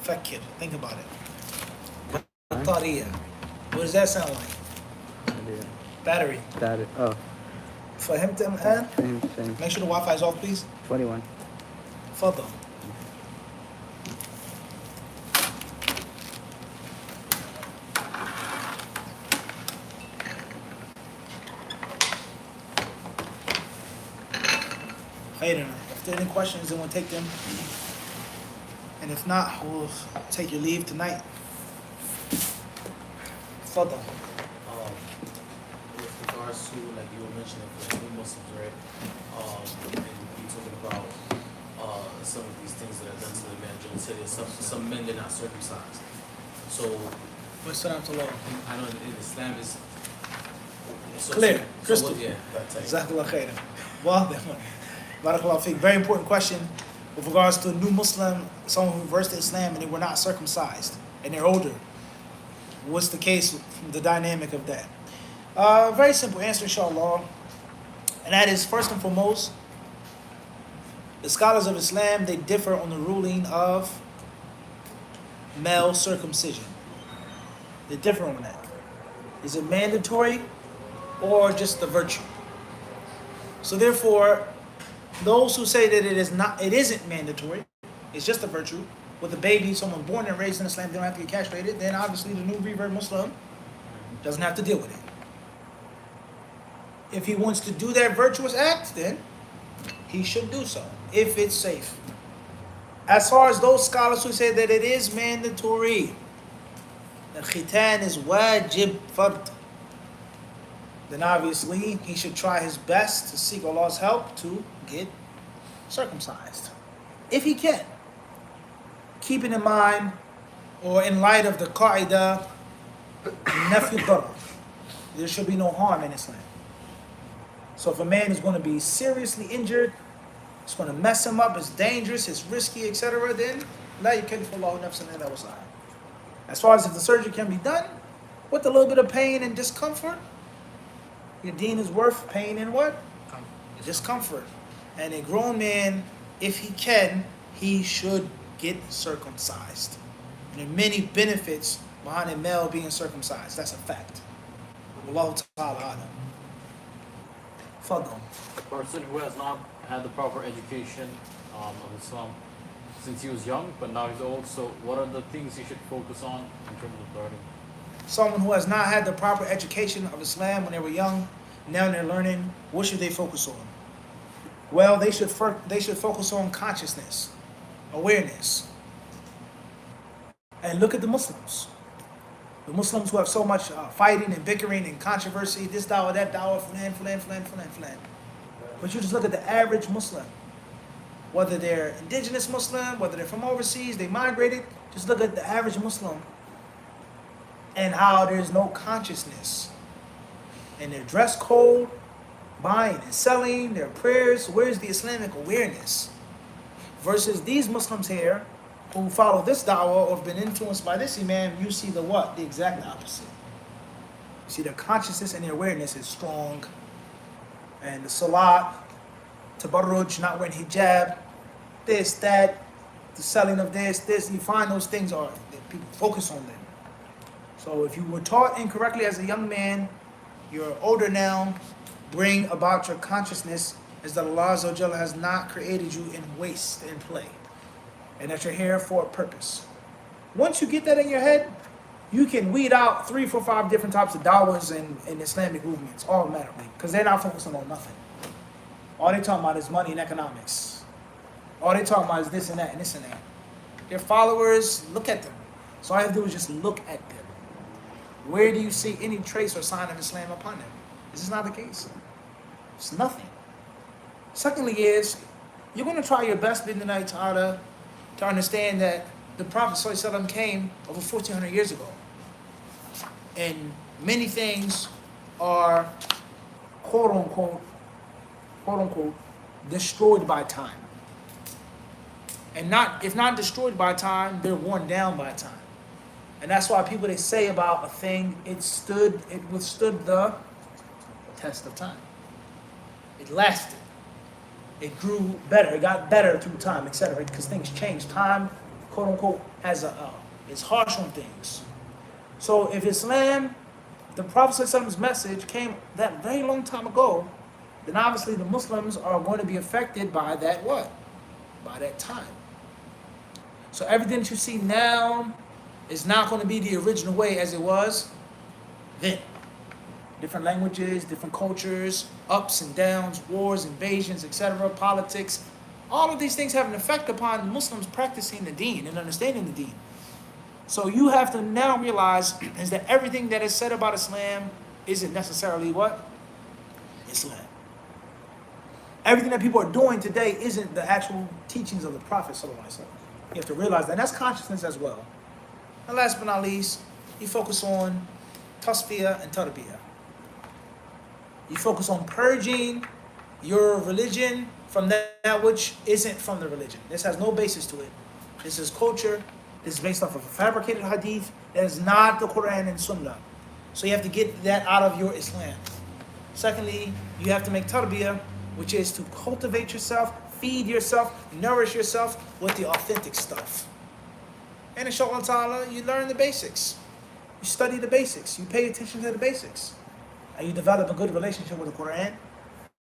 Fakir. Think about it. Batteria. What does that sound like? Battery. That oh. فهمت الآن؟ Same. Make sure the Wi-Fi is off, please. 21. تفضل. خيرنا. If there are any questions, then we'll take them. And if not, we'll take your leave tonight. تفضل. With regards to, like you were mentioning, for new Muslims, right? And you talking about some of these things that are done to the man genitalia. Some men, they're not circumcised. So, What's the law? I know in Islam is Clear, crystal. Yeah, that type. Jazakallah khairan. Well, barakallahu feek. Very important question with regards to a new Muslim, someone who reversed to Islam and they were not circumcised and they're older. What's the case, the dynamic of that? Very simple answer, inshallah. And that is, first and foremost, the scholars of Islam, they differ on the ruling of male circumcision. They differ on that. Is it mandatory or just a virtue? So therefore, those who say that it isn't mandatory, it's just a virtue. With a baby, someone born and raised in Islam, they don't have to get castrated, then obviously the new revert Muslim doesn't have to deal with it. If he wants to do that virtuous act, then he should do so, if it's safe. As far as those scholars who say that it is mandatory, that khitan is wajib fard, then obviously he should try his best to seek Allah's help to get circumcised, if he can. Keeping in mind, or in light of the qaida, nafi darar, there should be no harm in Islam. So if a man is going to be seriously injured, it's going to mess him up, it's dangerous, it's risky, etc., then la yukallifu Allahu nafsan illa wus'aha. As far as if the surgery can be done with a little bit of pain and discomfort, your deen is worth pain and what? Discomfort. And a grown man, if he can, he should get circumcised. And there are many benefits behind a male being circumcised. That's a fact. Wallahu ta'ala alam. Fadl. A person who has not had the proper education of Islam since he was young, but now he's old, so what are the things he should focus on in terms of learning? Someone who has not had the proper education of Islam when they were young, now they're learning, what should they focus on? Well, they should focus on consciousness, awareness. And look at the Muslims. The Muslims who have so much fighting and bickering and controversy, this dawah, that dawah, fulan. But you just look at the average Muslim. Whether they're indigenous Muslim, whether they're from overseas, they migrated, just look at the average Muslim and how there's no consciousness. And their dress code, buying and selling, their prayers, where's the Islamic awareness? Versus these Muslims here who follow this da'wah or have been influenced by this imam, you see the what? The exact opposite. You see their consciousness and their awareness is strong. And the salat, tabarruj, not wearing hijab, this, that, the selling of this, you find those things are, people focus on them. So if you were taught incorrectly as a young man, you're older now, bring about your consciousness is that Allah Azza wa Jalla has not created you in waste and play, and that you're here for a purpose. Once you get that in your head, you can weed out 3, 4, 5 different types of dawahs and Islamic movements automatically, because they're not focusing on nothing. All they're talking about is money and economics. All they're talking about is this and that and this and that. Their followers, look at them. So all you have to do is just look at them. Where do you see any trace or sign of Islam upon them? This is not the case. It's nothing. Secondly is, you're going to try your best, bid'nillahi ta'ala, to understand that the Prophet ﷺ came over 1400 years ago. And many things are, quote unquote, destroyed by time. And if not destroyed by time, they're worn down by time. And that's why people, they say about a thing, it withstood the test of time. It lasted. It grew better. It got better through time, etc. Because things change. Time quote unquote is harsh on things. So if Islam, the Prophet's message came that very long time ago, then obviously the Muslims are going to be affected by that what? By that time. So everything that you see now is not going to be the original way as it was then. Different languages, different cultures, ups and downs, wars, invasions, etc., politics. All of these things have an effect upon Muslims practicing the deen and understanding the deen. So you have to now realize is that everything that is said about Islam isn't necessarily what? Islam. Everything that people are doing today isn't the actual teachings of the Prophet ﷺ. You have to realize that. And that's consciousness as well. And last but not least, you focus on tasfiyah and tarbiyah. You focus on purging your religion from that which isn't from the religion. This has no basis to it. This is culture. This is based off of a fabricated hadith. That is not the Quran and Sunnah. So you have to get that out of your Islam. Secondly, you have to make tarbiyah, which is to cultivate yourself, feed yourself, nourish yourself with the authentic stuff. And inshallah ta'ala, you learn the basics. You study the basics. You pay attention to the basics. And you develop a good relationship with the Quran.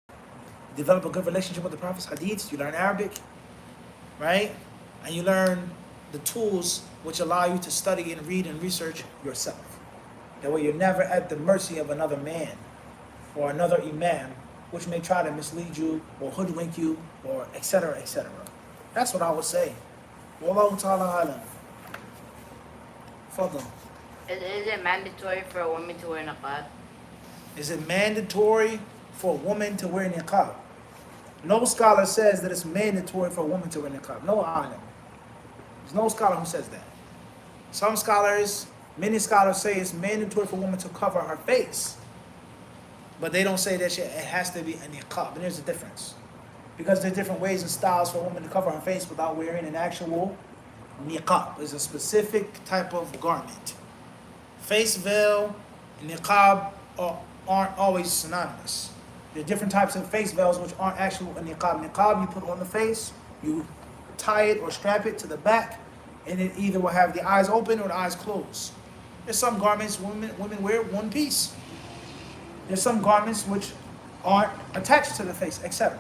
You develop a good relationship with the Prophet's hadiths. You learn Arabic, right? And you learn the tools which allow you to study and read and research yourself. That way you're never at the mercy of another man or another imam, which may try to mislead you or hoodwink you or etc., etc. That's what I would say. Wallahu ta'ala alam. Fadl. Is it mandatory for a woman to wear niqab? Is it mandatory for a woman to wear niqab? No scholar says that it's mandatory for a woman to wear niqab. No alim. There's no scholar who says that. Some scholars, many scholars say it's mandatory for a woman to cover her face. But they don't say that it has to be a niqab. And there's a difference. Because there's different ways and styles for a woman to cover her face without wearing an actual niqab. It's a specific type of garment. Face veil and niqab aren't always synonymous. There are different types of face veils which aren't actual a niqab. Niqab you put on the face, you tie it or strap it to the back, and it either will have the eyes open or the eyes closed. There's some garments women wear one piece. There's some garments which aren't attached to the face, etc.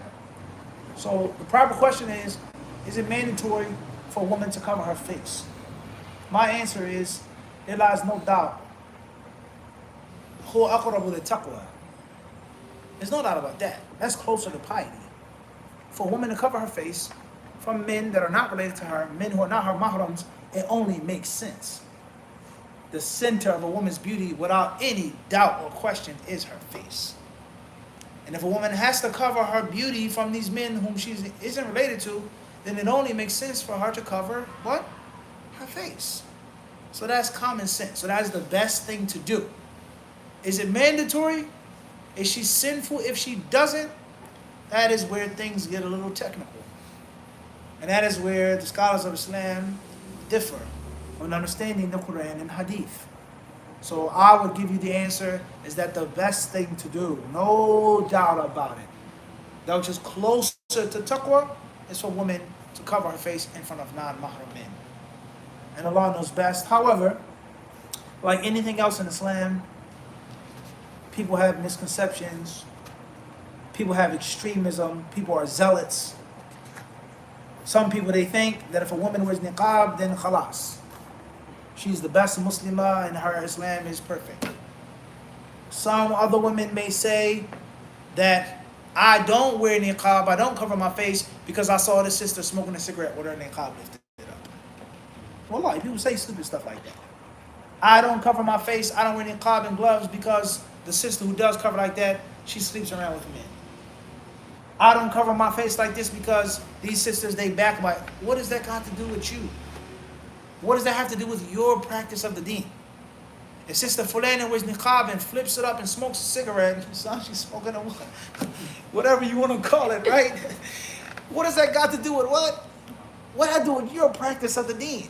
So the proper question is it mandatory for a woman to cover her face? My answer is, there lies no doubt. There's no doubt about that. That's closer to piety. For a woman to cover her face from men that are not related to her, men who are not her mahrams, it only makes sense. The center of a woman's beauty, without any doubt or question, is her face. And if a woman has to cover her beauty from these men whom she isn't related to, then it only makes sense for her to cover what? Her face. So that's common sense. So that's the best thing to do. Is it mandatory? Is she sinful if she doesn't? That is where things get a little technical. And that is where the scholars of Islam differ on understanding the Quran and Hadith. So I would give you the answer is that the best thing to do, no doubt about it, that which is closer to taqwa, is for women to cover her face in front of non-mahram men. And Allah knows best. However, like anything else in Islam, people have misconceptions, people have extremism, people are zealots. Some people, they think that if a woman wears niqab, then khalas. She's the best Muslimah and her Islam is perfect. Some other women may say that I don't wear niqab, I don't cover my face because I saw the sister smoking a cigarette with her niqab lifted up. Wallahi, people say stupid stuff like that. I don't cover my face, I don't wear niqab and gloves because the sister who does cover like that, she sleeps around with men. I don't cover my face like this because these sisters, they backbite. What does that got to do with you? What does that have to do with your practice of the deen? If Sister Fulana wears niqab and flips it up and smokes a cigarette, she's smoking a whatever you want to call it, right? What does that got to do with what? What does that do with your practice of the deen?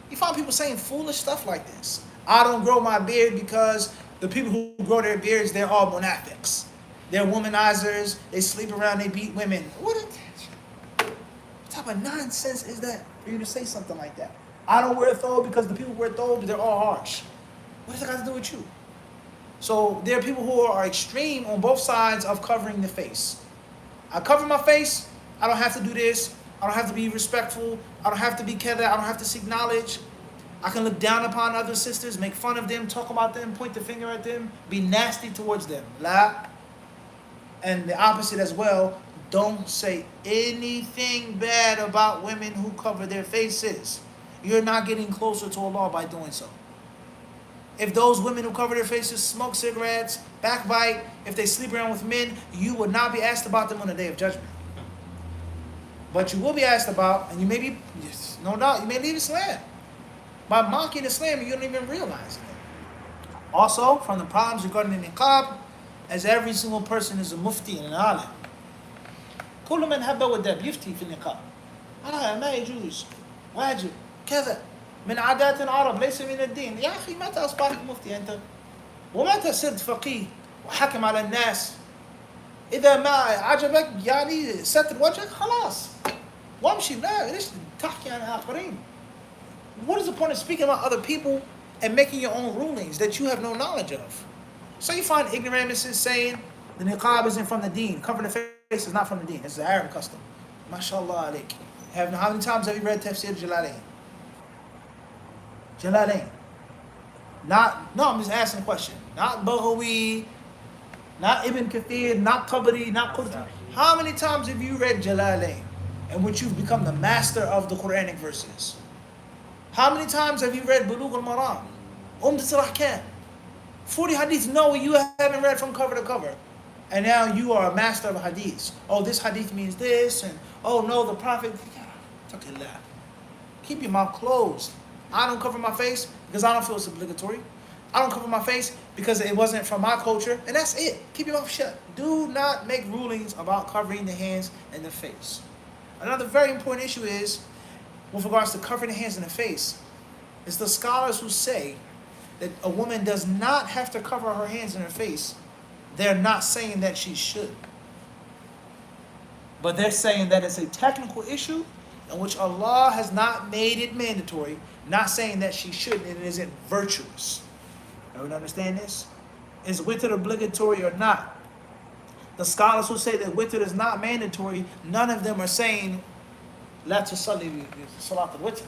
You find people saying foolish stuff like this. I don't grow my beard because the people who grow their beards, they're all munafiqs. They're womanizers, they sleep around, they beat women. What type of nonsense is that for you to say something like that? I don't wear a thobe because the people who wear thobe, they're all harsh. What does that got to do with you? So there are people who are extreme on both sides of covering the face. I cover my face, I don't have to do this, I don't have to be respectful, I don't have to be kedda, I don't have to seek knowledge. I can look down upon other sisters, make fun of them, talk about them, point the finger at them, be nasty towards them. La. And the opposite as well, don't say anything bad about women who cover their faces. You're not getting closer to Allah by doing so. If those women who cover their faces smoke cigarettes, backbite, if they sleep around with men, you will not be asked about them on the Day of Judgment. But you will be asked about, and you may be, yes, no doubt, you may leave Islam. By mocking Islam, you don't even realize it. Also, from the problems regarding the Niqab, as every single person is a mufti and an alim. كل من هب ودب يفتي في النقاب. ما يجوز واجب كذا من عادات العرب ليس من الدين. يا أخي متى أصبحت مفتي أنت؟ ومتى صرت فقيه وحكم على الناس؟ إذا ما عجبك يعني ستر وجهك خلاص وامشي. لا ليش تحكي عن آخرين? What is the point of speaking about other people and making your own rulings that you have no knowledge of? So you find ignoramuses saying the niqab isn't from the deen, covering the face is not from the deen. It's an Arab custom. MashaAllah alayk. How many times have you read Tafsir Jalalain? Jalalain. I'm just asking a question. Not Baghawi, not Ibn Kathir, not Tabari, not Qurtubi. How many times have you read Jalalain, in which you've become the master of the Quranic verses? How many times have you read Bulugh al-Maram, Umdat al-Ahkam? 40 hadiths, no, you haven't read from cover to cover. And now you are a master of hadiths. Oh, this hadith means this, and oh no, the Prophet. Keep your mouth closed. I don't cover my face because I don't feel it's obligatory. I don't cover my face because it wasn't from my culture, and that's it. Keep your mouth shut. Do not make rulings about covering the hands and the face. Another very important issue is, with regards to covering the hands and the face, it's the scholars who say that a woman does not have to cover her hands and her face. They're not saying that she should. But they're saying that it's a technical issue in which Allah has not made it mandatory, not saying that she should and it isn't virtuous. Everyone understand this? Is witr obligatory or not? The scholars who say that witr is not mandatory, none of them are saying لا تصلي صلاة الوتر.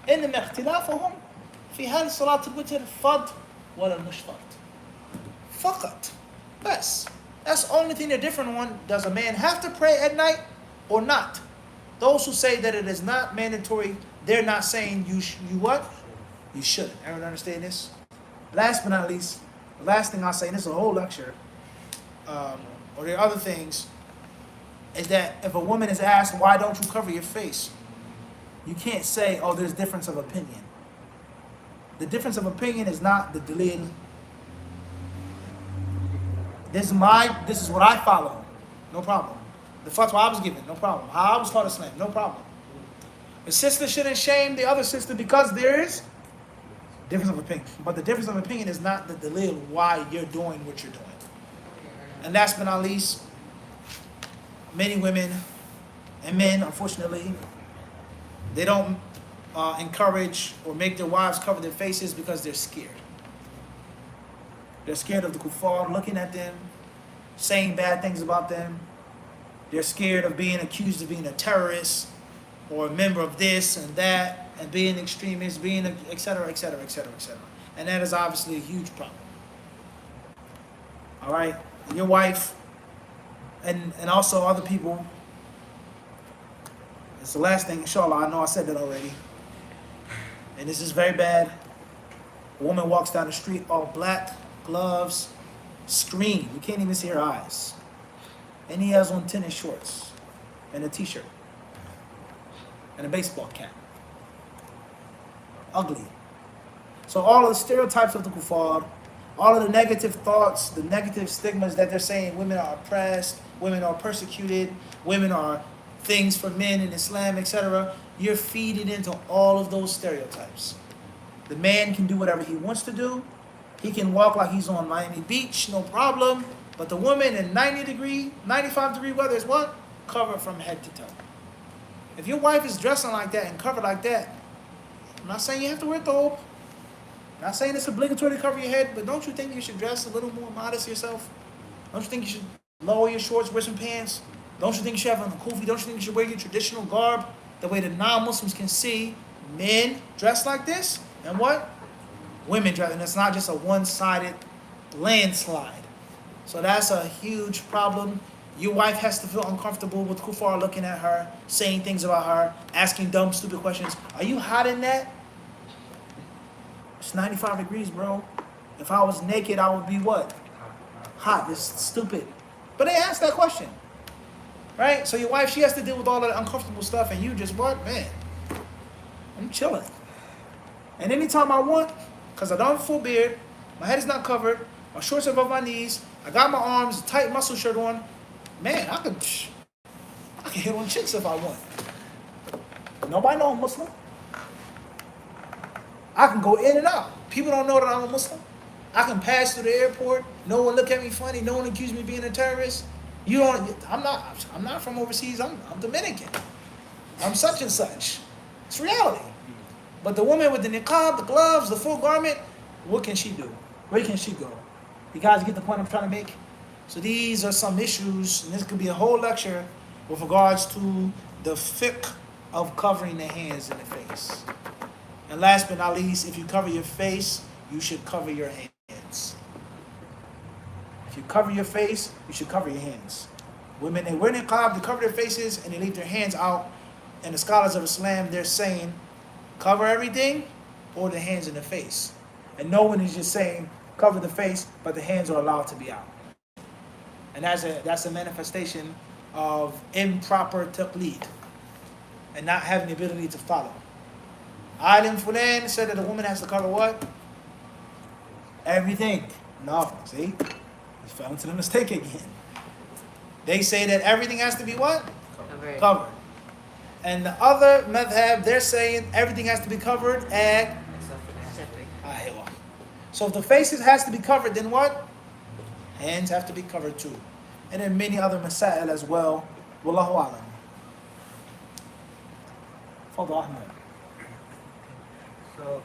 إنما اختلافهم في هل صلاة الوتر فرض ولا مش فرض. فقط. Bas. That's the only thing they're different on. Does a man have to pray at night or not? Those who say that it is not mandatory, they're not saying you what? You shouldn't. Everyone understand this? Last but not least, the last thing I'll say, and this is a whole lecture, or there are other things, is that if a woman is asked, why don't you cover your face? You can't say, oh, there's difference of opinion. The difference of opinion is not the dalil. This is what I follow. No problem. The fatwa I was given, no problem. How I was taught Islam, no problem. The sister shouldn't shame the other sister because there is difference of opinion. But the difference of opinion is not the dalil why you're doing what you're doing. And last but not least, many women and men, unfortunately, they don't encourage or make their wives cover their faces because they're scared. They're scared of the kuffar looking at them, saying bad things about them. They're scared of being accused of being a terrorist or a member of this and that and being extremist, being etc., etc., etc., etc. And that is obviously a huge problem. All right? And your wife and also other people. It's the last thing, inshallah. I know I said that already. And this is very bad. A woman walks down the street all black, gloves, screen. You can't even see her eyes. And he has on tennis shorts and a t-shirt and a baseball cap. Ugly. So all of the stereotypes of the kuffar, all of the negative thoughts, the negative stigmas that they're saying women are oppressed, women are persecuted, women are things for men in Islam, etc. You're feeding into all of those stereotypes. The man can do whatever he wants to do. He can walk like he's on Miami Beach, no problem. But the woman in 90-degree, 95-degree weather is what? Covered from head to toe. If your wife is dressing like that and covered like that, I'm not saying you have to wear thobe. Not saying it's obligatory to cover your head, but don't you think you should dress a little more modest yourself? Don't you think you should lower your shorts, wear some pants? Don't you think you should have on a kufi? Don't you think you should wear your traditional garb the way the non-Muslims can see men dress like this? And what? Women dress, and it's not just a one-sided landslide. So that's a huge problem. Your wife has to feel uncomfortable with kuffar looking at her, saying things about her, asking dumb, stupid questions. Are you hot in that? It's 95 degrees, bro. If I was naked, I would be what? Hot. It's stupid. But they asked that question. Right? So your wife, she has to deal with all that uncomfortable stuff, and you just what? Man, I'm chilling. And anytime I want, because I don't have a full beard, my head is not covered, my shorts are above my knees, I got my arms, a tight muscle shirt on, man, I can hit on chicks if I want. Nobody know I'm Muslim. I can go in and out. People don't know that I'm a Muslim. I can pass through the airport. No one look at me funny. No one accuse me of being a terrorist. You don't. I'm not from overseas. I'm Dominican. I'm such and such. It's reality. But the woman with the niqab, the gloves, the full garment, what can she do? Where can she go? You guys get the point I'm trying to make? So these are some issues, and this could be a whole lecture with regards to the fiqh of covering the hands and the face. And last but not least, if you cover your face, you should cover your hands. If you cover your face, you should cover your hands. Women, they wear niqab, they cover their faces, and they leave their hands out. And the scholars of Islam, they're saying, cover everything, or the hands and the face. And no one is just saying, cover the face, but the hands are allowed to be out. And that's a manifestation of improper taqleed and not having the ability to follow. Alim Fulan said that a woman has to cover what? Everything. No, see? He fell into the mistake again. They say that everything has to be what? Covered. And the other madhab, they're saying everything has to be covered at... So if the faces has to be covered, then what? Hands have to be covered too. And then many other masail as well. Wallahu alam. Fadl Ahmed. So,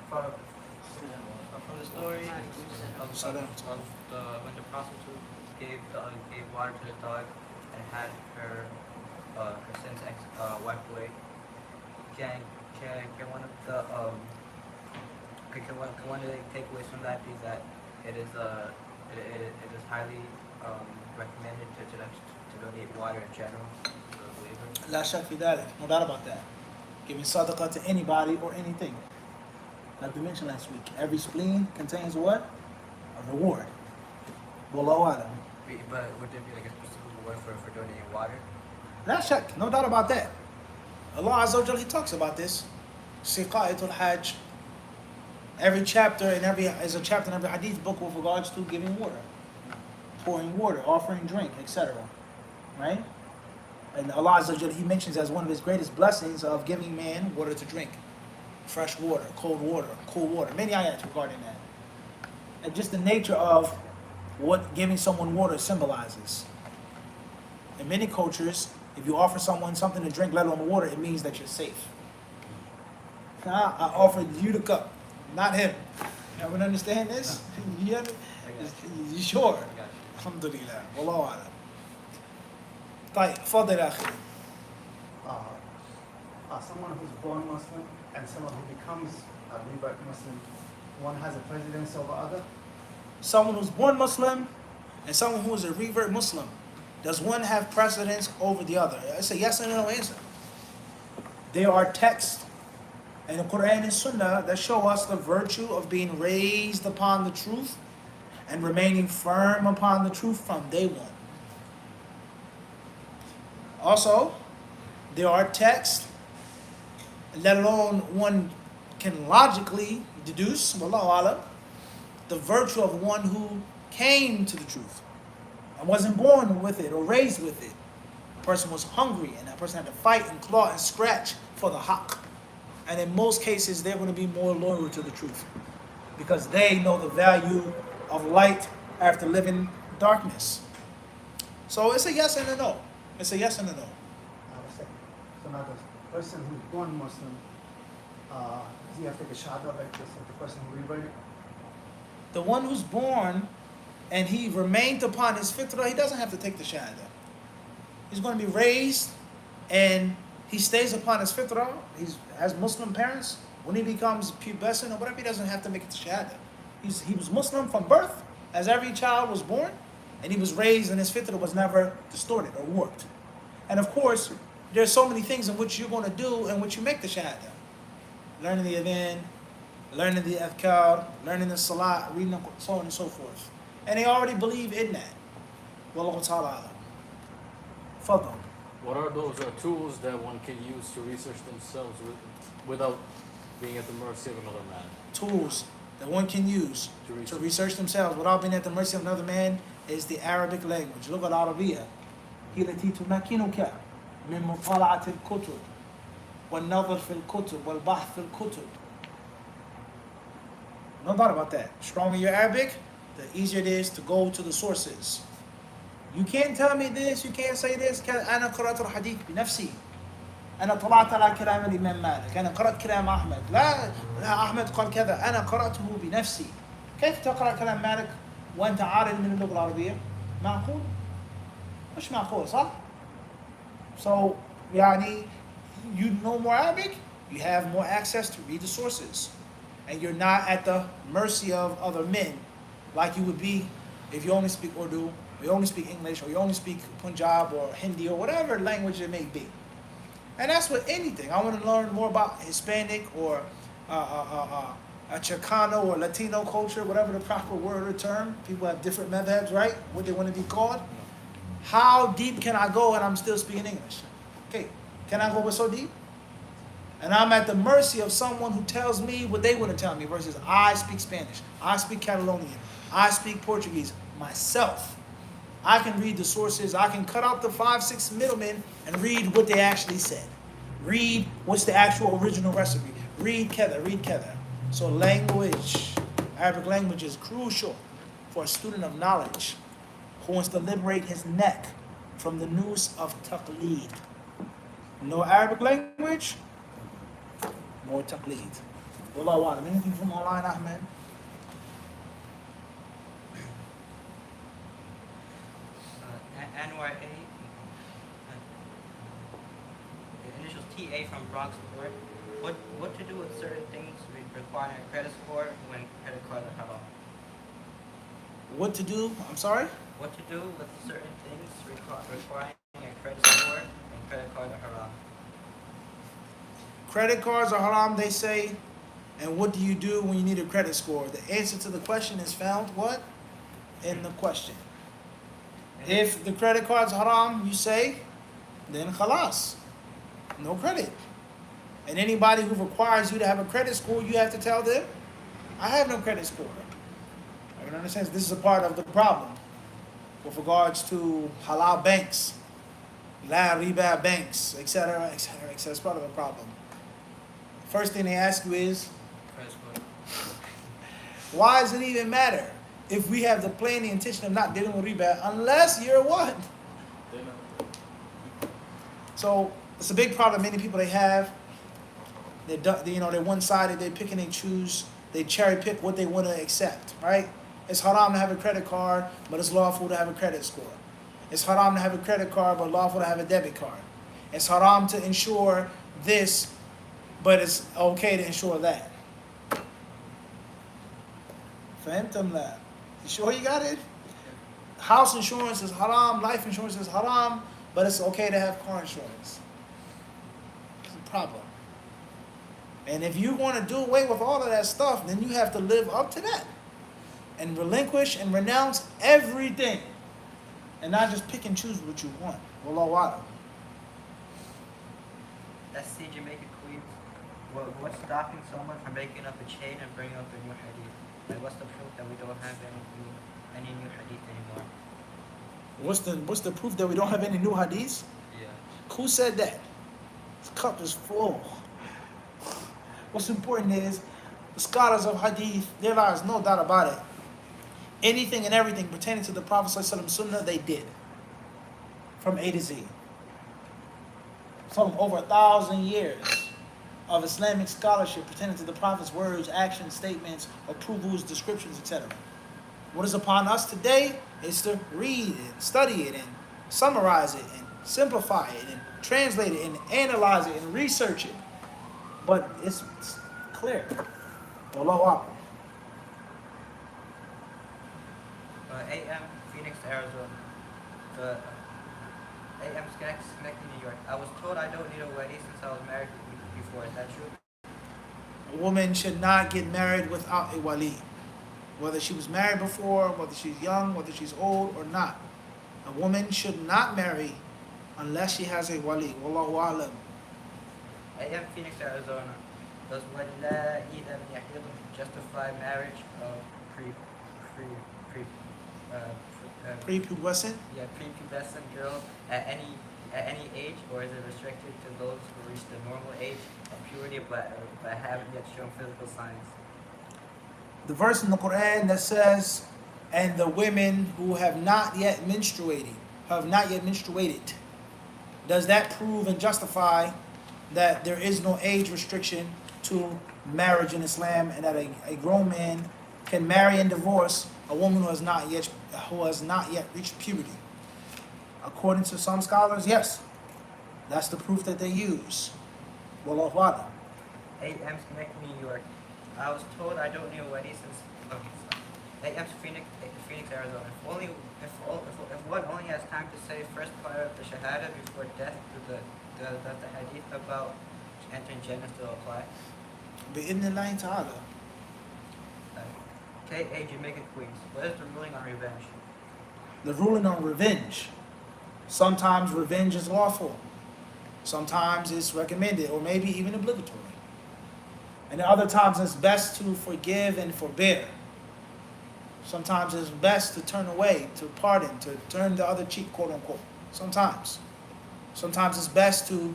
from the story when the prostitute gave water to the dog and had her sins wiped away, can one of the can one of the takeaways from that be that it is highly recommended to donate water in general to the believer? La shak fi dhalik. No doubt about that. Giving sadaqah to anybody or anything. Like we mentioned last week, every spleen contains what? A reward. Wallahu alam. But would there be like a specific reward for donating water? La shak. No doubt about that. Allah Azza wa Jalla, He talks about this. Siqa'itul Hajj. Every chapter is a chapter in every hadith book with regards to giving water, pouring water, offering drink, etc. Right? And Allah Azza wa Jalla, He mentions as one of His greatest blessings of giving man water to drink. Fresh water, cold water, cool water. Many ayats regarding that. And just the nature of what giving someone water symbolizes. In many cultures, if you offer someone something to drink, let alone water, it means that you're safe. I offered you the cup, not him. Everyone understand this? You sure? Alhamdulillah. Wallahu alam. طيب فضل أخي. Someone who's born Muslim and someone who becomes a revert Muslim, one has a precedence over other? Someone who's born Muslim and someone who is a revert Muslim, does one have precedence over the other? It's a yes and no answer. There are texts in the Quran and Sunnah that show us the virtue of being raised upon the truth and remaining firm upon the truth from day one. Also, there are texts, let alone one can logically deduce, wallahu alam, the virtue of one who came to the truth and wasn't born with it or raised with it. The person was hungry and that person had to fight and claw and scratch for the haqq. And in most cases, they're going to be more loyal to the truth because they know the value of light after living darkness. So it's a yes and a no. It's a yes and a no. So now the person who's born Muslim does he have to take a shahada like this, like the person who reverted? The one who's born and he remained upon his fitrah, he doesn't have to take the shahada. He's going to be raised and he stays upon his fitrah. He has Muslim parents. When he becomes pubescent or whatever, he doesn't have to make it to shahada. He was Muslim from birth, as every child was born, and he was raised and his fitrah was never distorted or warped. And of course, there's so many things in which you're going to do in which you make the shahada. Learning the adhan, learning the adhkar, learning the salat, reading the, so on and so forth. And they already believe in that. Wallahu ta'ala alam. Fadl. What are those tools that one can use to research themselves without being at the mercy of another man? Tools that one can use to research themselves without being at the mercy of another man is the Arabic language. Lugha al-Arabiyya. هي التي تمكنك من مطالعة الكتب والنظر في الكتب والبحث في الكتب. No doubt about that. Stronger your Arabic, the easier it is to go to the sources. You can't tell me this, you can't say this. أنا قرأت الحديث بنفسي. أنا طلعت على كلام الإمام مالك. أنا قرأت كلام أحمد. لا أحمد قال كذا. أنا قرأته بنفسي. كيف تقرأ كلام مالك وأنت عارف من اللغة العربية؟ معقول؟ مش معقول صح؟ So يعني you know more Arabic, you have more access to read the sources. And you're not at the mercy of other men like you would be if you only speak Urdu, or you only speak English, or you only speak Punjab or Hindi or whatever language it may be. And that's with anything. I want to learn more about Hispanic or a Chicano or Latino culture, whatever the proper word or term. People have different madhabs, right? What they want to be called. How deep can I go and I'm still speaking English? Okay, can I go so deep? And I'm at the mercy of someone who tells me what they want to tell me versus I speak Spanish, I speak Catalonian, I speak Portuguese myself. I can read the sources, I can cut out the 5-6 middlemen and read what they actually said. Read what's the actual original recipe. Read Kether. So language, Arabic language is crucial for a student of knowledge who wants to liberate his neck from the noose of taqleed. No Arabic language, more taqleed. Wallahu a'lam. Anything from online, Ahmed? NYA, the initials TA from Bronx, New York. What to do with certain things requiring a credit score when credit cards are haram? What to do? I'm sorry? What to do with certain things requiring a credit score when credit cards are haram? Credit cards are haram, they say. And what do you do when you need a credit score? The answer to the question is found what? In the question. If the credit card's haram, you say, then khalas. No credit. And anybody who requires you to have a credit score, you have to tell them, I have no credit score. I understand this is a part of the problem with regards to halal banks, la riba banks, etc., etc., etc. It's part of the problem. First thing they ask you is, Credit score. why does it even matter if we have the plain intention of not dealing with riba unless you're what? So it's a big problem many people they have. They're one-sided. They pick and they choose. They cherry pick what they want to accept, right? It's haram to have a credit card, but it's lawful to have a credit score. It's haram to have a credit card, but lawful to have a debit card. It's haram to insure this, but it's okay to insure that. Phantom lab. You sure you got it? House insurance is haram, life insurance is haram, but it's okay to have car insurance. It's a problem. And if you want to do away with all of that stuff, then you have to live up to that. And relinquish and renounce everything. And not just pick and choose what you want. Wallahu a'lam. That's the Jamaican Queens. What's stopping someone from making up a chain and bringing up a new hadith? Like, what's the proof that we don't have any new hadith anymore? What's the proof that we don't have any new hadiths? Yeah. Who said that? This cup is full. What's important is the scholars of hadith, there is no doubt about it. Anything and everything pertaining to the Prophet ﷺ Sunnah, they did. From A to Z. From over 1,000 years. of Islamic scholarship pertaining to the Prophet's words, actions, statements, approvals, descriptions, etc. What is upon us today is to read and study it and summarize it and simplify it and translate it and analyze it and research it. But it's clear. Wallahu a'lam. AM Phoenix, Arizona. The AM Schenectady, New York. I was told I don't need a wedding since I was married before. Is that true? A woman should not get married without a wali. Whether she was married before, whether she's young, whether she's old or not. A woman should not marry unless she has a wali. Wallahu a'lam. AM Phoenix, Arizona. Does wala'i lam yahid justify marriage of Prepubescent? prepubescent girls at any age, or is it restricted to those who reach the normal age of puberty but haven't yet shown physical signs? The verse in the Quran that says, and the women who have not yet menstruated, does that prove and justify that there is no age restriction to marriage in Islam, and that a grown man can marry and divorce a woman who has not yet reached puberty? According to some scholars, yes. That's the proof that they use. Wallahu a'lam. 8 M's Schenectady, New York. I was told I don't need a wedding since. Okay, 8 M's Phoenix, Arizona. If one only has time to say first part of the Shahada before death, does the Hadith about entering Jannah still apply? Bi'idhnillahi ta'ala. K.A. Jamaican Queens. What is the ruling on revenge? The ruling on revenge. Sometimes revenge is lawful. Sometimes it's recommended or maybe even obligatory. And at other times it's best to forgive and forbear. Sometimes it's best to turn away, to pardon, to turn the other cheek, quote unquote. Sometimes. Sometimes it's best to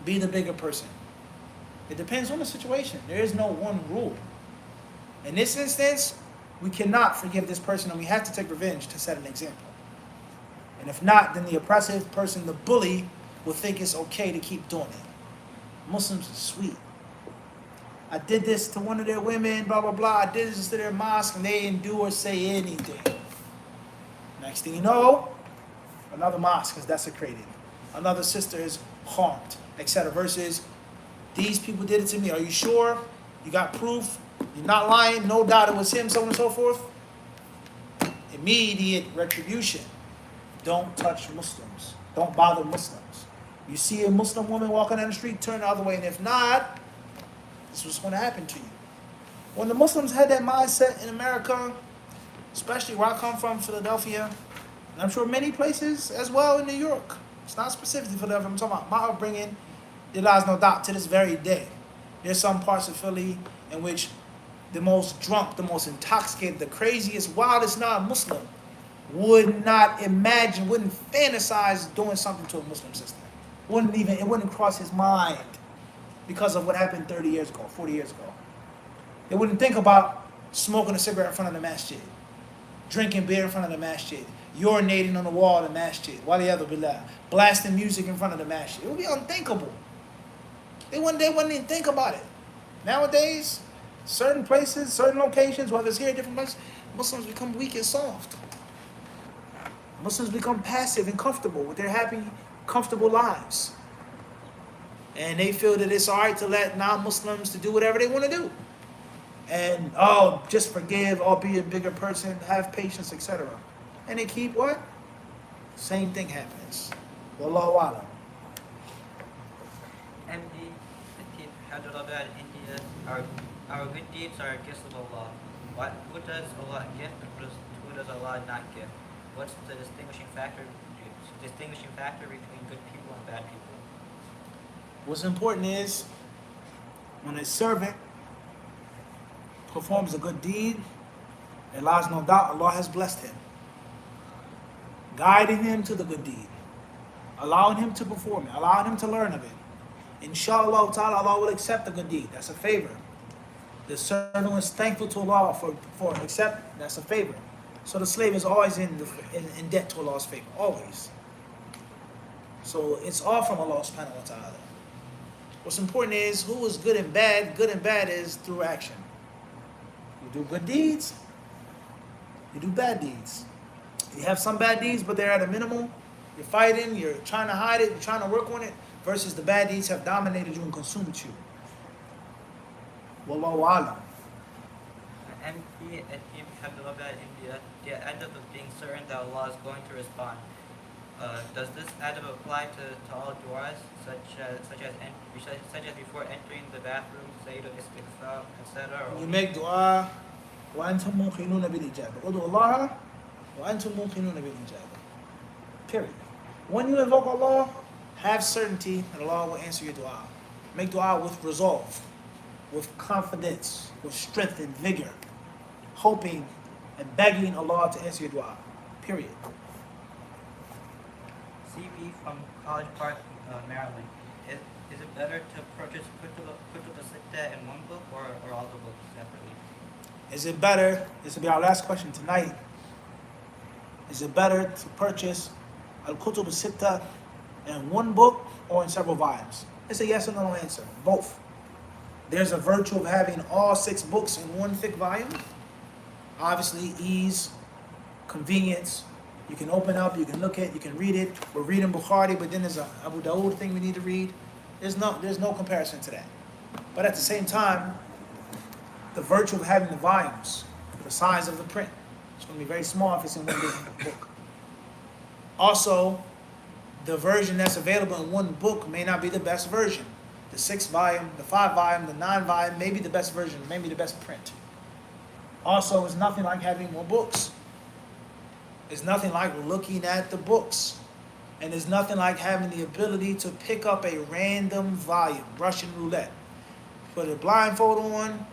be the bigger person. It depends on the situation. There is no one rule. In this instance, we cannot forgive this person and we have to take revenge to set an example. And if not, then the oppressive person, the bully, will think it's okay to keep doing it. Muslims are sweet. I did this to one of their women, blah, blah, blah. I did this to their mosque, and they didn't do or say anything. Next thing you know, another mosque is desecrated. Another sister is harmed, etc. Versus, these people did it to me. Are you sure? You got proof? You're not lying? No doubt it was him, so on and so forth. Immediate retribution. Don't touch Muslims. Don't bother Muslims. You see a Muslim woman walking down the street, turn the other way, and if not, this is what's going to happen to you. When the Muslims had that mindset in America, especially where I come from, Philadelphia, and I'm sure many places as well in New York. It's not specifically Philadelphia. I'm talking about my upbringing. There lies no doubt to this very day. There's some parts of Philly in which the most drunk, the most intoxicated, the craziest, wildest non-Muslim would not imagine, wouldn't fantasize doing something to a Muslim sister. It wouldn't cross his mind because of what happened 30 years ago, 40 years ago. They wouldn't think about smoking a cigarette in front of the masjid, drinking beer in front of the masjid, urinating on the wall of the masjid, waliyadu billah, blasting music in front of the masjid. It would be unthinkable. They wouldn't even think about it. Nowadays, certain places, certain locations, whether it's here or different places, Muslims become weak and soft. Muslims become passive and comfortable with their happy, comfortable lives. And they feel that it's all right to let non-Muslims to do whatever they want to do. And, just forgive, be a bigger person, have patience, etc. And they keep what? Same thing happens. Wallahu a'lam. MD, Hyderabad, India, our good deeds are gifts of Allah. Who does Allah gift and who does Allah not gift? What's the distinguishing factor between good people and bad people? What's important is when a servant performs a good deed, there lies no doubt Allah has blessed him, guiding him to the good deed, allowing him to perform it, allowing him to learn of it. Inshallah ta'ala, Allah will accept the good deed. That's a favor. The servant is thankful to Allah for accept. That's a favor. So the slave is always in debt to Allah's favor, always. So it's all from Allah subhanahu wa ta'ala. What's important is who is good and bad. Good and bad is through action. You do good deeds, you do bad deeds. You have some bad deeds, but they're at a minimum. You're fighting, you're trying to hide it, you're trying to work on it, versus the bad deeds have dominated you and consumed you. Wallahu alam. MP and Team Abdullah India, the adab of being certain that Allah is going to respond. Does this adab apply to all du'as, such as before entering the bathroom, Sayyid al-Istighfar, etc.? You make dua, وَأَنْتُمْ مُوقِنُونَ بِالْإِجَابَةِ ادعوا الله وَأَنْتُمْ مُوقِنُونَ بِالْإِجَابَةِ. Period. When you invoke Allah, have certainty that Allah will answer your dua. Make dua with resolve, with confidence, with strength and vigor, hoping and begging Allah to answer your dua. Period. CB from College Park, Maryland. Is it better to purchase Kutub al-Sitta in one book or all the books separately? Is it better, this will be our last question tonight, is it better to purchase Al-Kutub al-Sitta in one book or in several volumes? It's a yes or no answer, both. There's a virtue of having all 6 books in one thick volume. Obviously, ease, convenience. You can open up, you can look at, you can read it. We're reading Bukhari, but then there's a Abu Dawood thing we need to read. There's no comparison to that. But at the same time, the virtue of having the volumes, the size of the print, it's going to be very small if it's in one big book. Also, the version that's available in one book may not be the best version. The 6 volume, the 5 volume, the 9 volume may be the best version, maybe the best print. Also, it's nothing like having more books. It's nothing like looking at the books. And it's nothing like having the ability to pick up a random volume, Russian roulette. Put a blindfold on.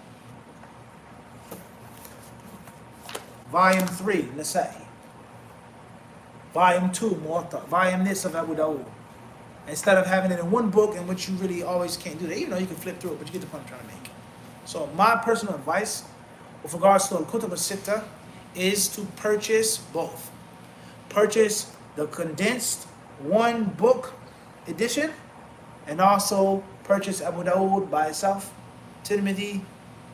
Volume 3, Nasa'i. Volume 2, Muwatta. Volume this of Abu Dawood. Instead of having it in one book in which you really always can't do that. Even though you can flip through it, but you get the point I'm trying to make. So my personal advice with regards to Al-Kutub al-Sitta is to purchase both. Purchase the condensed one book edition and also purchase Abu Dawood by itself, Tirmidhi,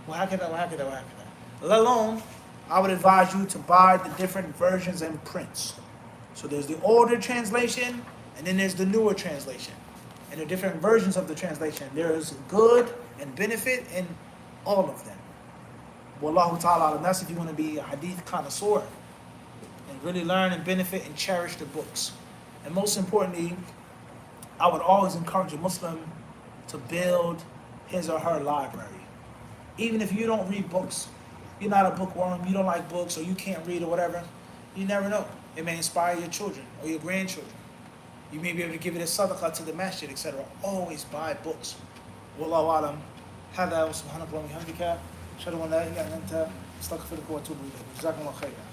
let alone, I would advise you to buy the different versions and prints. So there's the older translation and then there's the newer translation. And the different versions of the translation. There is good and benefit in all of them. Wallahu ta'ala alam. That's if you want to be a hadith connoisseur and really learn and benefit and cherish the books. And most importantly, I would always encourage a Muslim to build his or her library. Even if you don't read books, you're not a bookworm, you don't like books, or you can't read or whatever, you never know. It may inspire your children or your grandchildren. You may be able to give it a sadaqah to the masjid, etc. Always buy books. Wallahu alam. هذا وسبحانك اللهم وبحمدك أشهد أن لا إله إلا أنت أستغفرك وأتوب إليك. جزاكم الله خيرا.